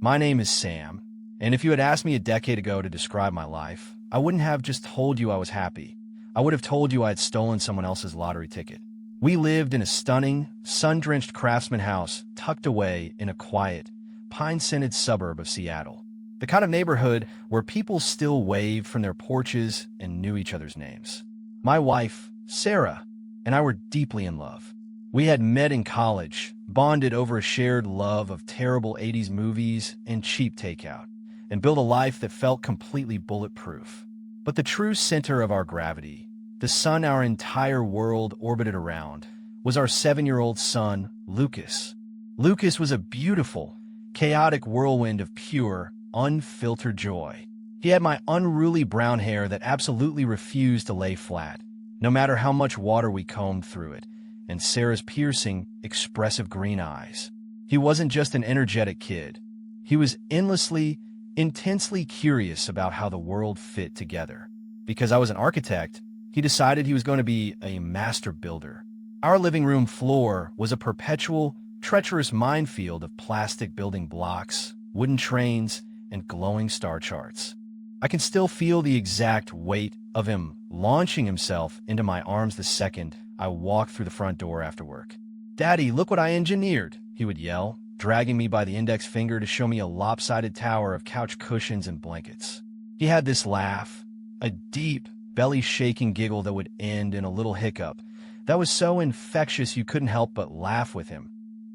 My name is Sam, and if you had asked me a decade ago to describe my life, I wouldn't have just told you I was happy. I would have told you I had stolen someone else's lottery ticket. We lived in a stunning, sun-drenched craftsman house tucked away in a quiet, pine-scented suburb of Seattle. The kind of neighborhood where people still waved from their porches and knew each other's names. My wife, Sarah, and I were deeply in love. We had met in college, bonded over a shared love of terrible 80s movies and cheap takeout, and built a life that felt completely bulletproof. But the true center of our gravity, the sun our entire world orbited around, was our 7-year-old son, Lucas. Lucas was a beautiful, chaotic whirlwind of pure, unfiltered joy. He had my unruly brown hair that absolutely refused to lay flat, no matter how much water we combed through it, and Sarah's piercing, expressive green eyes. He wasn't just an energetic kid. He was endlessly, intensely curious about how the world fit together. Because I was an architect, he decided he was going to be a master builder. Our living room floor was a perpetual, treacherous minefield of plastic building blocks, wooden trains, and glowing star charts. I can still feel the exact weight of him launching himself into my arms the second I walked through the front door after work. "Daddy, look what I engineered," he would yell, dragging me by the index finger to show me a lopsided tower of couch cushions and blankets. He had this laugh, a deep, belly-shaking giggle that would end in a little hiccup that was so infectious you couldn't help but laugh with him,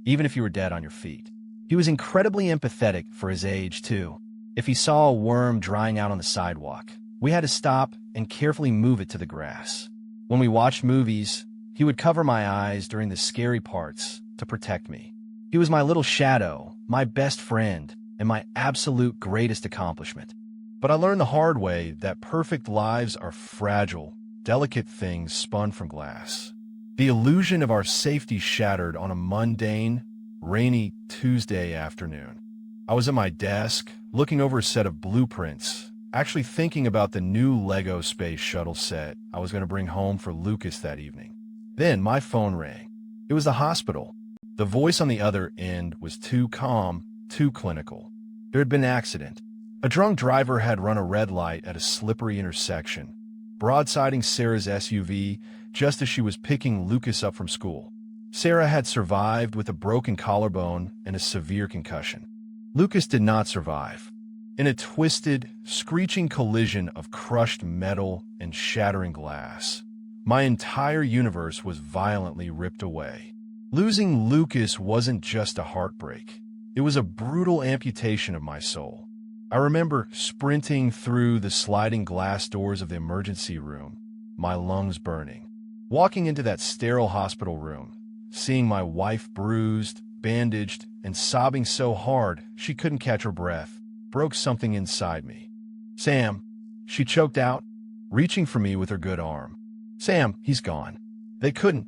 even if you were dead on your feet. He was incredibly empathetic for his age, too. If he saw a worm drying out on the sidewalk, we had to stop and carefully move it to the grass. When we watched movies, he would cover my eyes during the scary parts to protect me. He was my little shadow, my best friend, and my absolute greatest accomplishment. But I learned the hard way that perfect lives are fragile, delicate things spun from glass. The illusion of our safety shattered on a mundane, rainy Tuesday afternoon. I was at my desk, looking over a set of blueprints, actually thinking about the new Lego Space Shuttle set I was going to bring home for Lucas that evening. Then my phone rang. It was the hospital. The voice on the other end was too calm, too clinical. There had been an accident. A drunk driver had run a red light at a slippery intersection, broadsiding Sarah's SUV just as she was picking Lucas up from school. Sarah had survived with a broken collarbone and a severe concussion. Lucas did not survive. In a twisted, screeching collision of crushed metal and shattering glass, my entire universe was violently ripped away. Losing Lucas wasn't just a heartbreak. It was a brutal amputation of my soul. I remember sprinting through the sliding glass doors of the emergency room, my lungs burning. Walking into that sterile hospital room, seeing my wife bruised, bandaged, and sobbing so hard she couldn't catch her breath, broke something inside me. "Sam," she choked out, reaching for me with her good arm. "Sam, he's gone." They couldn't.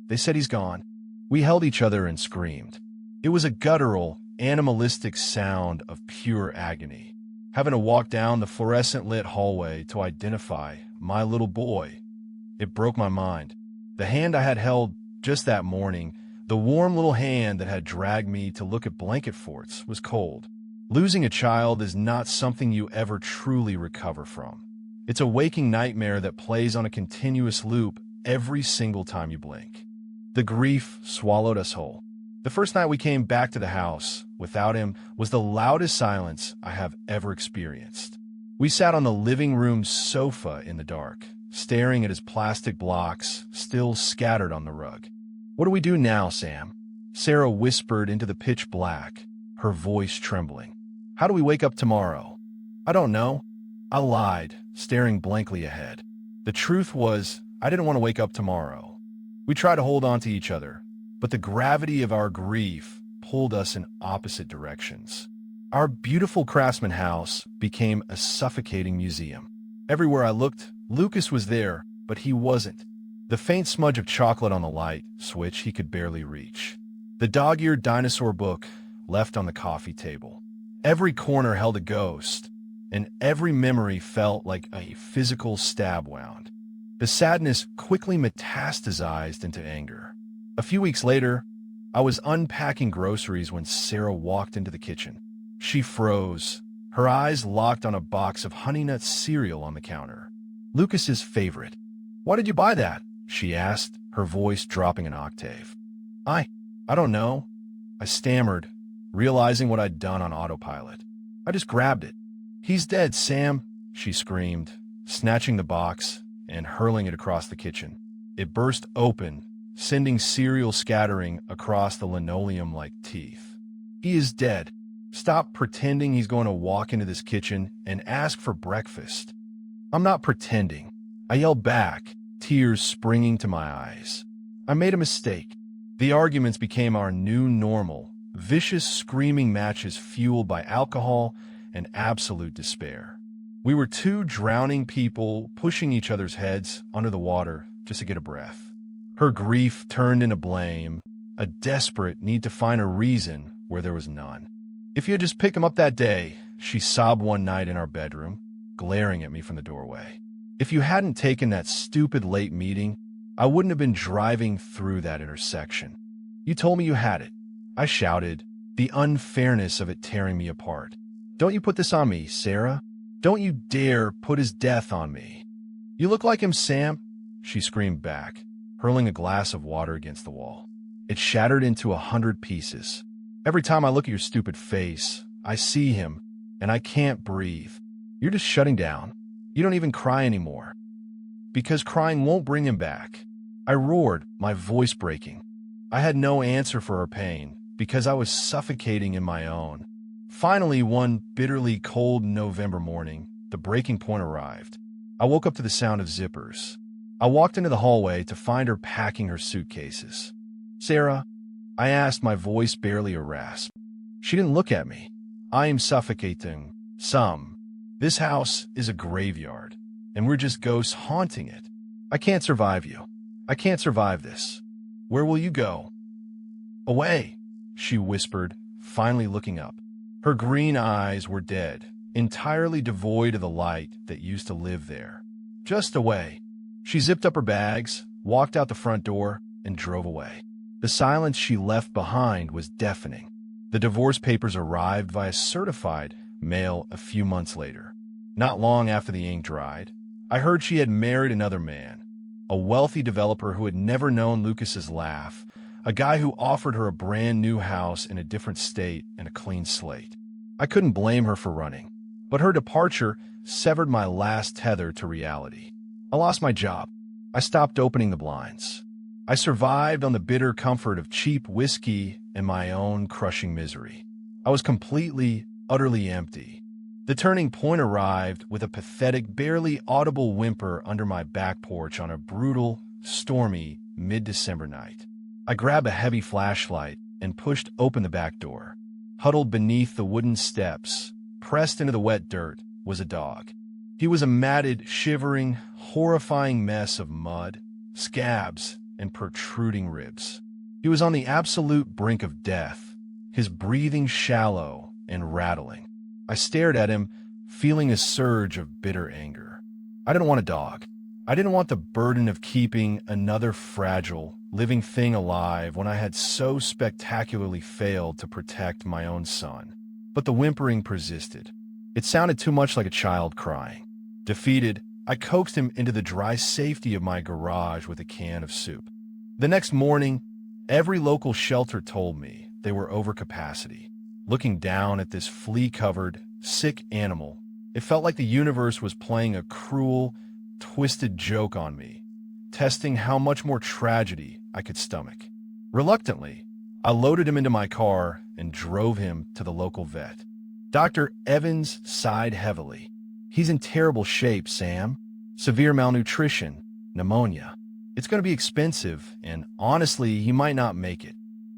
They said he's gone. We held each other and screamed. It was a guttural, animalistic sound of pure agony. Having to walk down the fluorescent-lit hallway to identify my little boy, it broke my mind. The hand I had held just that morning, the warm little hand that had dragged me to look at blanket forts, was cold. Losing a child is not something you ever truly recover from. It's a waking nightmare that plays on a continuous loop every single time you blink. The grief swallowed us whole. The first night we came back to the house without him was the loudest silence I have ever experienced. We sat on the living room sofa in the dark, staring at his plastic blocks still scattered on the rug. "What do we do now, Sam?" Sarah whispered into the pitch black, her voice trembling. "How do we wake up tomorrow?" "I don't know," I lied, staring blankly ahead. The truth was, I didn't want to wake up tomorrow. We tried to hold on to each other, but the gravity of our grief pulled us in opposite directions. Our beautiful craftsman house became a suffocating museum. Everywhere I looked, Lucas was there, but he wasn't. The faint smudge of chocolate on the light switch he could barely reach. The dog-eared dinosaur book left on the coffee table. Every corner held a ghost, and every memory felt like a physical stab wound. The sadness quickly metastasized into anger. A few weeks later, I was unpacking groceries when Sarah walked into the kitchen. She froze, her eyes locked on a box of Honey Nut cereal on the counter. Lucas's favorite. "Why did you buy that?" she asked, her voice dropping an octave. I don't know," I stammered, realizing what I'd done on autopilot. "I just grabbed it." "He's dead, Sam," she screamed, snatching the box and hurling it across the kitchen. It burst open, sending cereal scattering across the linoleum like teeth. "He is dead. Stop pretending he's going to walk into this kitchen and ask for breakfast." "I'm not pretending," I yelled back, tears springing to my eyes. "I made a mistake." The arguments became our new normal, vicious screaming matches fueled by alcohol and absolute despair. We were two drowning people pushing each other's heads under the water just to get a breath. Her grief turned into blame, a desperate need to find a reason where there was none. "If you had just picked him up that day," she sobbed one night in our bedroom, glaring at me from the doorway. "If you hadn't taken that stupid late meeting, I wouldn't have been driving through that intersection. You told me you had it," I shouted, the unfairness of it tearing me apart. "Don't you put this on me, Sarah. Don't you dare put his death on me." "You look like him, Sam," she screamed back, hurling a glass of water against the wall. It shattered into 100 pieces. "Every time I look at your stupid face, I see him, and I can't breathe. You're just shutting down. You don't even cry anymore. Because crying won't bring him back." I roared, my voice breaking. I had no answer for her pain, because I was suffocating in my own. Finally, one bitterly cold November morning, the breaking point arrived. I woke up to the sound of zippers. I walked into the hallway to find her packing her suitcases. "Sarah?" I asked, my voice barely a rasp. She didn't look at me. "I am suffocating. This house is a graveyard, and we're just ghosts haunting it. I can't survive you. I can't survive this. Where will you go?" "Away," she whispered, finally looking up. Her green eyes were dead, entirely devoid of the light that used to live there. "Just away." She zipped up her bags, walked out the front door, and drove away. The silence she left behind was deafening. The divorce papers arrived via certified mail a few months later. Not long after the ink dried, I heard she had married another man, a wealthy developer who had never known Lucas's laugh, a guy who offered her a brand new house in a different state and a clean slate. I couldn't blame her for running, but her departure severed my last tether to reality. I lost my job. I stopped opening the blinds. I survived on the bitter comfort of cheap whiskey and my own crushing misery. I was completely, utterly empty. The turning point arrived with a pathetic, barely audible whimper under my back porch on a brutal, stormy, mid-December night. I grabbed a heavy flashlight and pushed open the back door. Huddled beneath the wooden steps, pressed into the wet dirt, was a dog. He was a matted, shivering, horrifying mess of mud, scabs, and protruding ribs. He was on the absolute brink of death, his breathing shallow and rattling. I stared at him, feeling a surge of bitter anger. I didn't want a dog. I didn't want the burden of keeping another fragile, living thing alive when I had so spectacularly failed to protect my own son. But the whimpering persisted. It sounded too much like a child crying. Defeated, I coaxed him into the dry safety of my garage with a can of soup. The next morning, every local shelter told me they were over capacity. Looking down at this flea-covered, sick animal, it felt like the universe was playing a cruel, twisted joke on me, testing how much more tragedy I could stomach. Reluctantly, I loaded him into my car and drove him to the local vet. Dr. Evans sighed heavily. "He's in terrible shape, Sam. Severe malnutrition, pneumonia. It's going to be expensive, and honestly, he might not make it."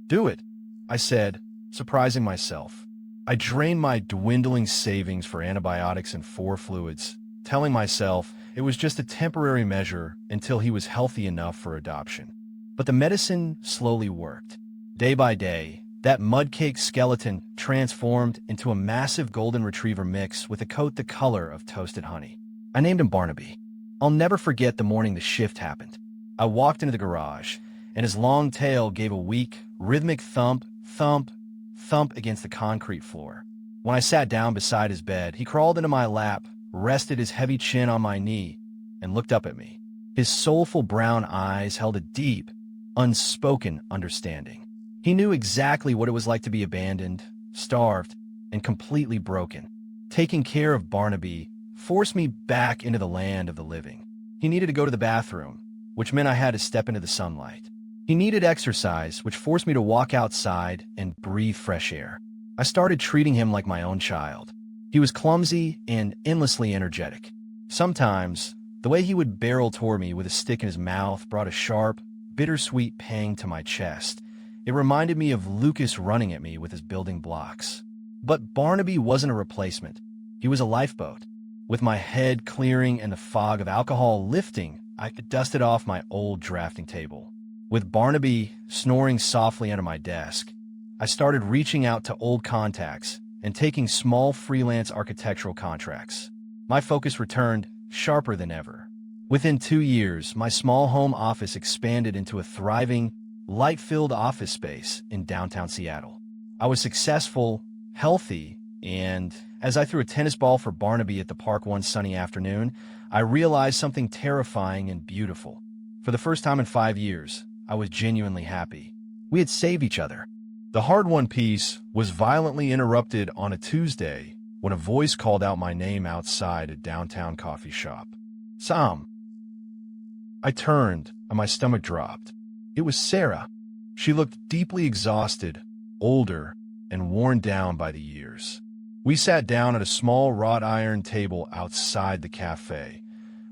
"Do it," I said, surprising myself. I drained my dwindling savings for antibiotics and 4 fluids, telling myself it was just a temporary measure until he was healthy enough for adoption. But the medicine slowly worked. Day by day, that mud-caked skeleton transformed into a massive golden retriever mix with a coat the color of toasted honey. I named him Barnaby. I'll never forget the morning the shift happened. I walked into the garage, and his long tail gave a weak, rhythmic thump, thump, thump against the concrete floor. When I sat down beside his bed, he crawled into my lap, rested his heavy chin on my knee, and looked up at me. His soulful brown eyes held a deep, unspoken understanding. He knew exactly what it was like to be abandoned, starved, and completely broken. Taking care of Barnaby forced me back into the land of the living. He needed to go to the bathroom, which meant I had to step into the sunlight. He needed exercise, which forced me to walk outside and breathe fresh air. I started treating him like my own child. He was clumsy and endlessly energetic. Sometimes, the way he would barrel toward me with a stick in his mouth brought a sharp, bittersweet pang to my chest. It reminded me of Lucas running at me with his building blocks. But Barnaby wasn't a replacement. He was a lifeboat. With my head clearing and the fog of alcohol lifting, I dusted off my old drafting table. With Barnaby snoring softly under my desk, I started reaching out to old contacts and taking small freelance architectural contracts. My focus returned sharper than ever. Within 2 years, my small home office expanded into a thriving, light-filled office space in downtown Seattle. I was successful, healthy, and as I threw a tennis ball for Barnaby at the park one sunny afternoon, I realized something terrifying and beautiful. For the first time in 5 years, I was genuinely happy. We had saved each other. The hard-won peace was violently interrupted on a Tuesday when a voice called out my name outside a downtown coffee shop. Sam. I turned, and my stomach dropped. It was Sarah. She looked deeply exhausted, older, and worn down by the years. We sat down at a small wrought iron table outside the cafe,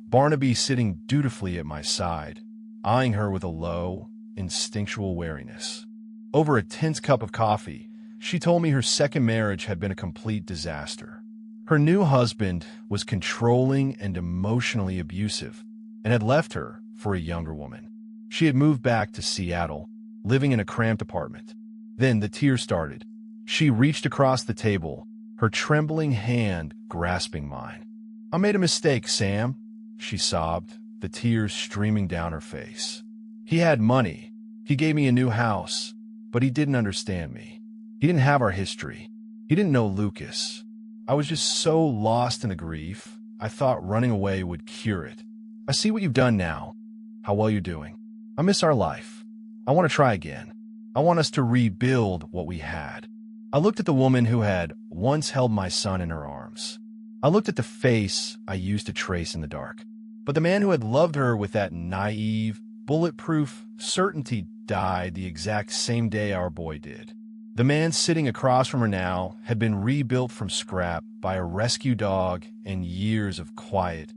Barnaby sitting dutifully at my side, eyeing her with a low, instinctual wariness. Over a tense cup of coffee, she told me her second marriage had been a complete disaster. Her new husband was controlling and emotionally abusive and had left her for a younger woman. She had moved back to Seattle, living in a cramped apartment. Then the tears started. She reached across the table, her trembling hand grasping mine. I made a mistake, Sam, she sobbed, the tears streaming down her face. He had money. He gave me a new house, but he didn't understand me. He didn't have our history. He didn't know Lucas. I was just so lost in the grief, I thought running away would cure it. I see what you've done now, how well you're doing. I miss our life. I want to try again. I want us to rebuild what we had. I looked at the woman who had once held my son in her arms. I looked at the face I used to trace in the dark. But the man who had loved her with that naive, bulletproof certainty died the exact same day our boy did. The man sitting across from her now had been rebuilt from scrap by a rescue dog and years of quiet,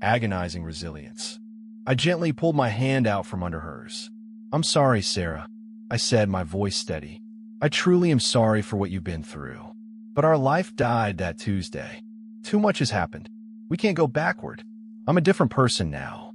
agonizing resilience. I gently pulled my hand out from under hers. I'm sorry, Sarah, I said, my voice steady. I truly am sorry for what you've been through. But our life died that Tuesday. Too much has happened. We can't go backward. I'm a different person now.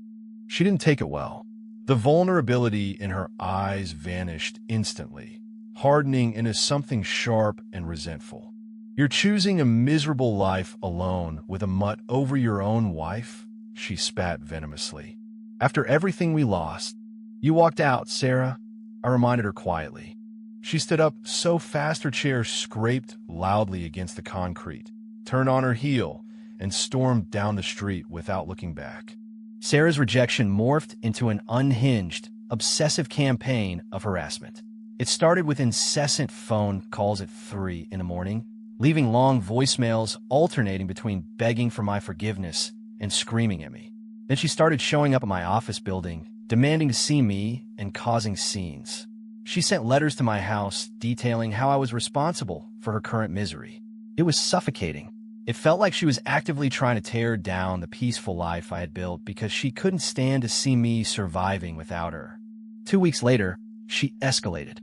She didn't take it well. The vulnerability in her eyes vanished instantly, hardening into something sharp and resentful. You're choosing a miserable life alone with a mutt over your own wife? She spat venomously. After everything we lost, you walked out, Sarah, I reminded her quietly. She stood up so fast her chair scraped loudly against the concrete, turned on her heel, and stormed down the street without looking back. Sarah's rejection morphed into an unhinged, obsessive campaign of harassment. It started with incessant phone calls at 3 in the morning, leaving long voicemails alternating between begging for my forgiveness and screaming at me. Then she started showing up at my office building, demanding to see me and causing scenes. She sent letters to my house detailing how I was responsible for her current misery. It was suffocating. It felt like she was actively trying to tear down the peaceful life I had built because she couldn't stand to see me surviving without her. 2 weeks later, she escalated.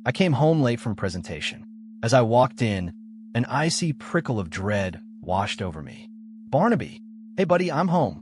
I came home late from presentation. As I walked in, an icy prickle of dread washed over me. Barnaby, hey buddy, I'm home.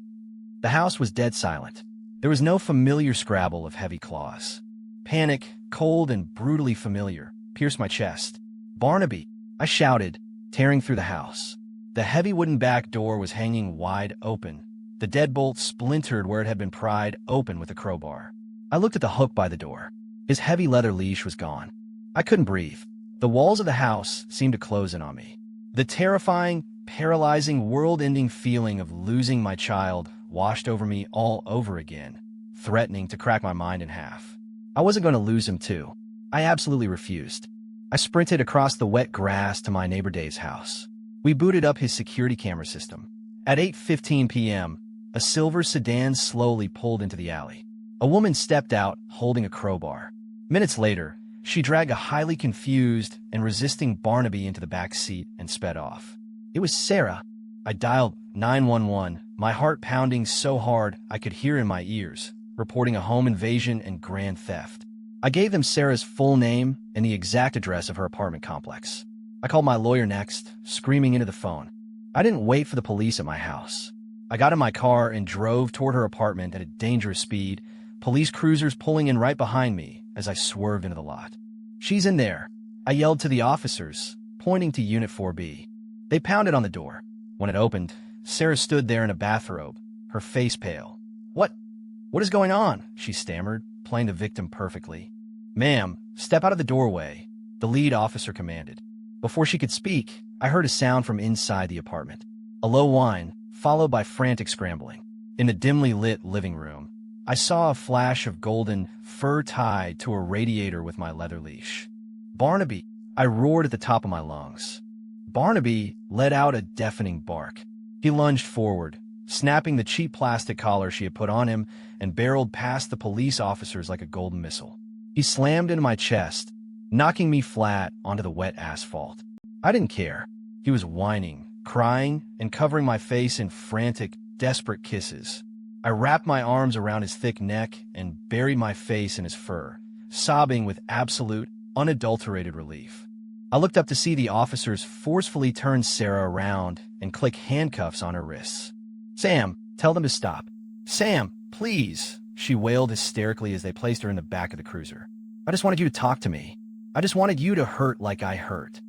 The house was dead silent. There was no familiar scrabble of heavy claws. Panic, cold and brutally familiar, pierced my chest. Barnaby, I shouted, tearing through the house. The heavy wooden back door was hanging wide open. The deadbolt splintered where it had been pried open with a crowbar. I looked at the hook by the door. His heavy leather leash was gone. I couldn't breathe. The walls of the house seemed to close in on me. The terrifying, paralyzing, world-ending feeling of losing my child washed over me all over again, threatening to crack my mind in half. I wasn't going to lose him too. I absolutely refused. I sprinted across the wet grass to my neighbor Dave's house. We booted up his security camera system. At 8:15 p.m., a silver sedan slowly pulled into the alley. A woman stepped out, holding a crowbar. Minutes later, she dragged a highly confused and resisting Barnaby into the back seat and sped off. It was Sarah. I dialed 911, my heart pounding so hard I could hear in my ears, reporting a home invasion and grand theft. I gave them Sarah's full name and the exact address of her apartment complex. I called my lawyer next, screaming into the phone. I didn't wait for the police at my house. I got in my car and drove toward her apartment at a dangerous speed, police cruisers pulling in right behind me as I swerved into the lot. "She's in there," I yelled to the officers, pointing to Unit 4B. They pounded on the door. When it opened, Sarah stood there in a bathrobe, her face pale. What is going on?" she stammered, playing the victim perfectly. "Ma'am, step out of the doorway," the lead officer commanded. Before she could speak, I heard a sound from inside the apartment. A low whine, followed by frantic scrambling. In the dimly lit living room, I saw a flash of golden fur tied to a radiator with my leather leash. "Barnaby!" I roared at the top of my lungs. Barnaby let out a deafening bark. He lunged forward, snapping the cheap plastic collar she had put on him, and barreled past the police officers like a golden missile. He slammed into my chest, knocking me flat onto the wet asphalt. I didn't care. He was whining, crying, and covering my face in frantic, desperate kisses. I wrapped my arms around his thick neck and buried my face in his fur, sobbing with absolute, unadulterated relief. I looked up to see the officers forcefully turn Sarah around and click handcuffs on her wrists. "Sam, tell them to stop. Sam, please," she wailed hysterically as they placed her in the back of the cruiser. "I just wanted you to talk to me. I just wanted you to hurt like I hurt."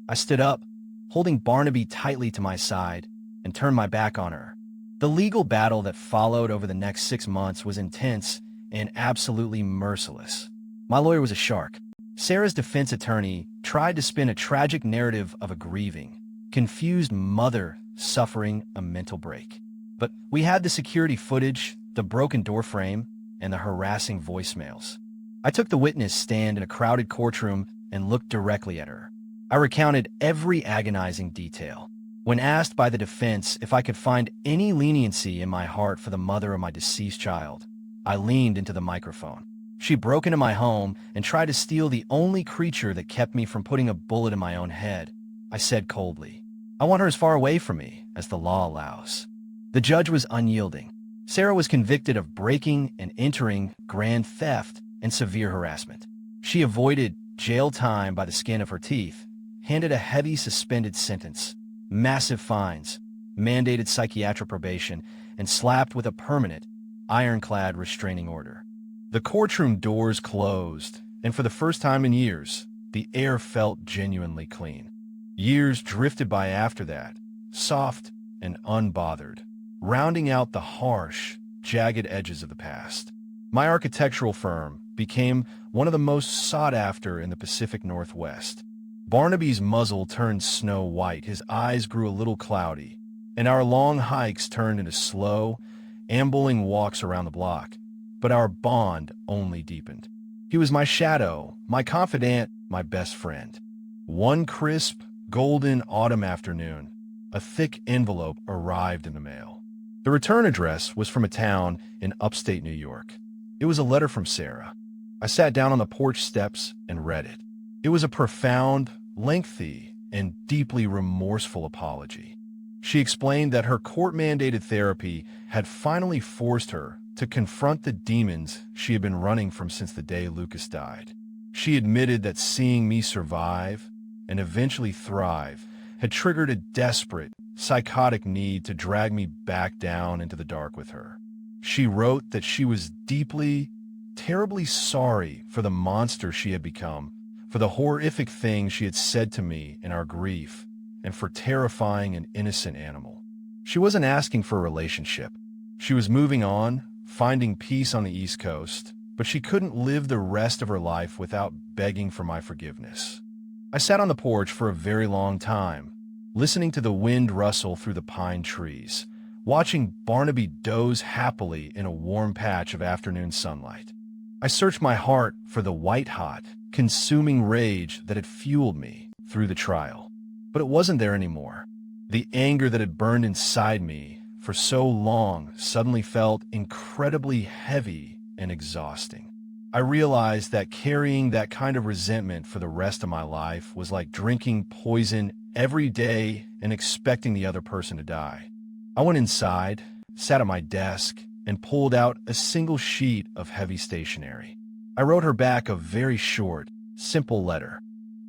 I stood up, holding Barnaby tightly to my side, and turned my back on her. The legal battle that followed over the next 6 months was intense and absolutely merciless. My lawyer was a shark. Sarah's defense attorney tried to spin a tragic narrative of a grieving, confused mother suffering a mental break. But we had the security footage, the broken door frame, and the harassing voicemails. I took the witness stand in a crowded courtroom and looked directly at her. I recounted every agonizing detail. When asked by the defense if I could find any leniency in my heart for the mother of my deceased child, I leaned into the microphone. She broke into my home and tried to steal the only creature that kept me from putting a bullet in my own head. I said coldly, "I want her as far away from me as the law allows." The judge was unyielding. Sarah was convicted of breaking and entering, grand theft, and severe harassment. She avoided jail time by the skin of her teeth, handed a heavy suspended sentence, massive fines, mandated psychiatric probation, and slapped with a permanent, ironclad restraining order. The courtroom doors closed, and for the first time in years, the air felt genuinely clean. Years drifted by after that, soft and unbothered, rounding out the harsh, jagged edges of the past. My architectural firm became one of the most sought after in the Pacific Northwest. Barnaby's muzzle turned snow white, his eyes grew a little cloudy, and our long hikes turned into slow, ambling walks around the block. But our bond only deepened. He was my shadow, my confidant, my best friend. One crisp, golden autumn afternoon, a thick envelope arrived in the mail. The return address was from a town in upstate New York. It was a letter from Sarah. I sat down on the porch steps and read it. It was a profound, lengthy, and deeply remorseful apology. She explained that her court-mandated therapy had finally forced her to confront the demons she had been running from since the day Lucas died. She admitted that seeing me survive and eventually thrive had triggered a desperate, psychotic need to drag me back down into the dark with her. She wrote that she was deeply, terribly sorry for the monster she had become, for the horrific things she had said to me in our grief, and for terrifying an innocent animal. She wasn't asking for a relationship. She was moving on, finding peace on the East Coast, but she couldn't live the rest of her life without begging for my forgiveness. I sat on the porch for a very long time, listening to the wind rustle through the pine trees, watching Barnaby doze happily in a warm patch of afternoon sunlight. I searched my heart for the white-hot, consuming rage that had fueled me through the trial. But it wasn't there anymore. The anger that had burned inside me for so long suddenly felt incredibly heavy and exhausting. I realized that carrying that kind of resentment for the rest of my life was like drinking poison every day and expecting the other person to die. I went inside, sat at my desk, and pulled out a single sheet of heavy stationery. I wrote her back a very short, simple letter.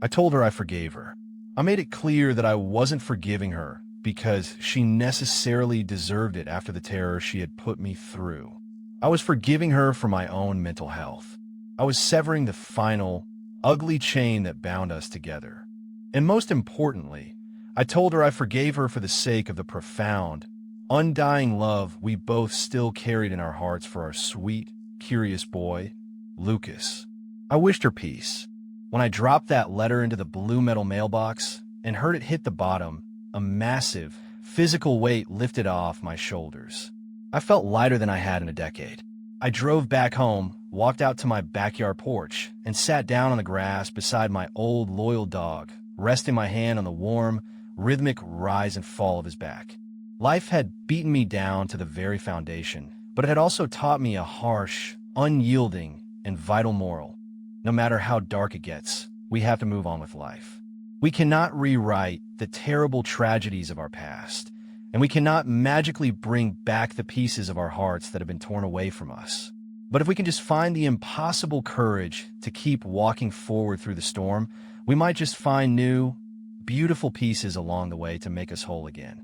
I told her I forgave her. I made it clear that I wasn't forgiving her because she necessarily deserved it after the terror she had put me through. I was forgiving her for my own mental health. I was severing the final, ugly chain that bound us together. And most importantly, I told her I forgave her for the sake of the profound, undying love we both still carried in our hearts for our sweet, curious boy, Lucas. I wished her peace. When I dropped that letter into the blue metal mailbox and heard it hit the bottom, a massive, physical weight lifted off my shoulders. I felt lighter than I had in a decade. I drove back home, walked out to my backyard porch, and sat down on the grass beside my old loyal dog, resting my hand on the warm, rhythmic rise and fall of his back. Life had beaten me down to the very foundation, but it had also taught me a harsh, unyielding, and vital moral. No matter how dark it gets, we have to move on with life. We cannot rewrite the terrible tragedies of our past, and we cannot magically bring back the pieces of our hearts that have been torn away from us. But if we can just find the impossible courage to keep walking forward through the storm, we might just find new, beautiful pieces along the way to make us whole again.